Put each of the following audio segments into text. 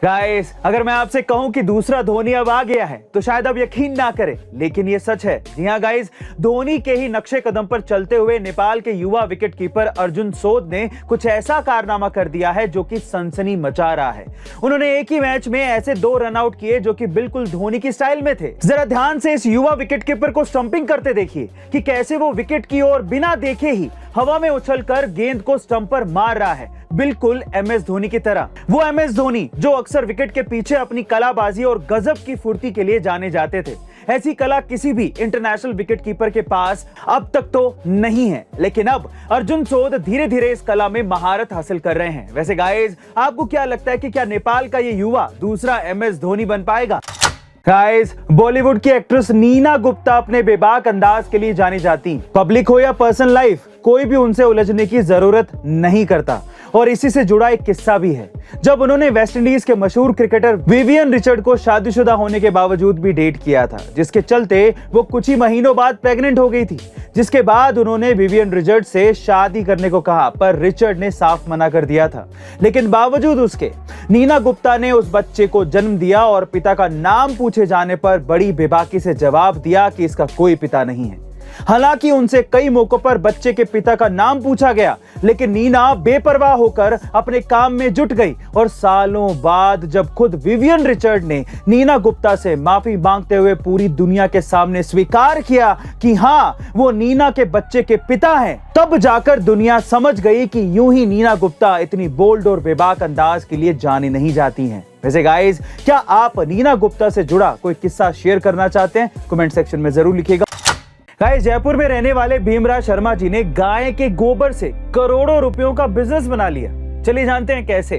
Guys, अगर मैं आपसे कहूं कि दूसरा धोनी अब आ गया है तो शायद आप यकीन ना करें, लेकिन ये सच है। जी हां गाइस, धोनी के ही नक्शे कदम पर चलते हुए नेपाल के युवा विकेटकीपर अर्जुन सोध ने कुछ ऐसा कारनामा कर दिया है जो कि सनसनी मचा रहा है। उन्होंने एक ही मैच में ऐसे 2 रन आउट किए जो कि बिल्कुल धोनी की स्टाइल में थे। जरा ध्यान से इस युवा विकेटकीपर को स्टंपिंग करते देखिए कि कैसे वो विकेट की ओर बिना देखे ही हवा में उछलकर गेंद को स्टंप पर मार रहा है, बिल्कुल एमएस धोनी की तरह। वो एमएस धोनी जो अक्सर विकेट के पीछे अपनी कलाबाजी और गजब की फुर्ती के लिए जाने जाते थे। ऐसी कला किसी भी इंटरनेशनल विकेटकीपर के पास अब तक तो नहीं है, लेकिन अब अर्जुन सोध धीरे धीरे इस कला में महारत हासिल कर रहे हैं। वैसे गाइस, आपको क्या लगता है कि क्या नेपाल का ये युवा दूसरा एमएस धोनी बन पाएगा? गाइस, बॉलीवुड की एक्ट्रेस नीना गुप्ता अपने बेबाक अंदाज के लिए जानी जाती। पब्लिक हो या पर्सनल लाइफ, कोई भी उनसे उलझने की जरूरत नहीं करता। और इसी से जुड़ा एक किस्सा भी है। जब उन्होंने वेस्ट इंडीज के मशहूर क्रिकेटर विवियन रिचर्ड को शादीशुदा होने के बावजूद भी डेट किया था, जिसके चलते वो कुछ ही महीनों बाद प्रेग्नेंट हो गई थी। जिसके बाद उन्होंने विवियन रिचर्ड से शादी करने को कहा, पर रिचर्ड ने साफ मना कर दिया था। लेकिन बावजूद उसके नीना गुप्ता ने उस बच्चे को जन्म दिया और पिता का नाम पूछे जाने पर बड़ी बेबाकी से जवाब दिया कि इसका कोई पिता नहीं है। हालांकि उनसे कई मौकों पर बच्चे के पिता का नाम पूछा गया, लेकिन नीना बेपरवाह होकर अपने काम में जुट गई। और सालों बाद जब खुद विवियन रिचर्ड ने नीना गुप्ता से माफी मांगते हुए पूरी दुनिया के सामने स्वीकार किया कि हाँ, वो नीना के बच्चे के पिता हैं, तब जाकर दुनिया समझ गई कि यूं ही नीना गुप्ता इतनी बोल्ड और बेबाक अंदाज के लिए जानी नहीं जाती हैं। वैसे गाइस, क्या आप नीना गुप्ता से जुड़ा कोई किस्सा शेयर करना चाहते हैं? कमेंट सेक्शन में जरूर लिखिएगा। गाइस, जयपुर में रहने वाले भीमराज शर्मा जी ने गाय के गोबर से करोड़ों रुपयों का बिजनेस बना लिया। चलिए जानते हैं कैसे।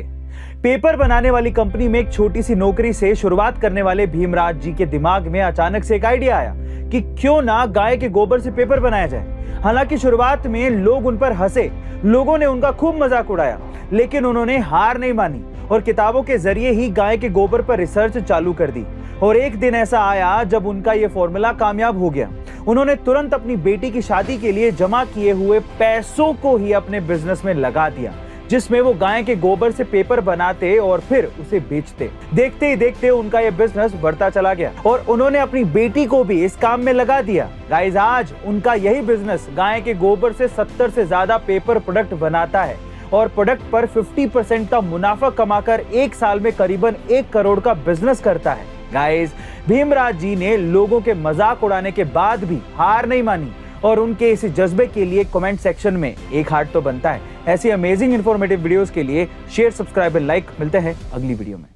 पेपर बनाने वाली कंपनी में एक छोटी सी नौकरी से शुरुआत करने वाले भीमराज जी के दिमाग में अचानक से एक आइडिया आया कि क्यों ना गाय के गोबर से पेपर बनाया जाए। हालांकि शुरुआत में लोग उन पर हंसे, लोगों ने उनका खूब मजाक उड़ाया, लेकिन उन्होंने हार नहीं मानी और किताबों के जरिए ही गाय के गोबर पर रिसर्च चालू कर दी। और एक दिन ऐसा आया जब उनका ये फॉर्मूला कामयाब हो गया। उन्होंने तुरंत अपनी बेटी की शादी के लिए जमा किए हुए पैसों को ही अपने बिजनेस में लगा दिया, जिसमें वो गाय के गोबर से पेपर बनाते और फिर उसे बेचते। देखते ही देखते उनका ये बिजनेस बढ़ता चला गया और उन्होंने अपनी बेटी को भी इस काम में लगा दिया। गाइस, आज उनका यही बिजनेस गाय के गोबर से 70 से ज्यादा पेपर प्रोडक्ट बनाता है और प्रोडक्ट पर 50% का मुनाफा कमाकर एक साल में करीबन 1 करोड़ का बिजनेस करता है। गाइस, भीमराज जी ने लोगों के मजाक उड़ाने के बाद भी हार नहीं मानी और उनके इस जज्बे के लिए कमेंट सेक्शन में एक हार्ट तो बनता है। ऐसी अमेजिंग इंफॉर्मेटिव वीडियोस के लिए शेयर, सब्सक्राइब और लाइक। मिलते हैं अगली वीडियो में।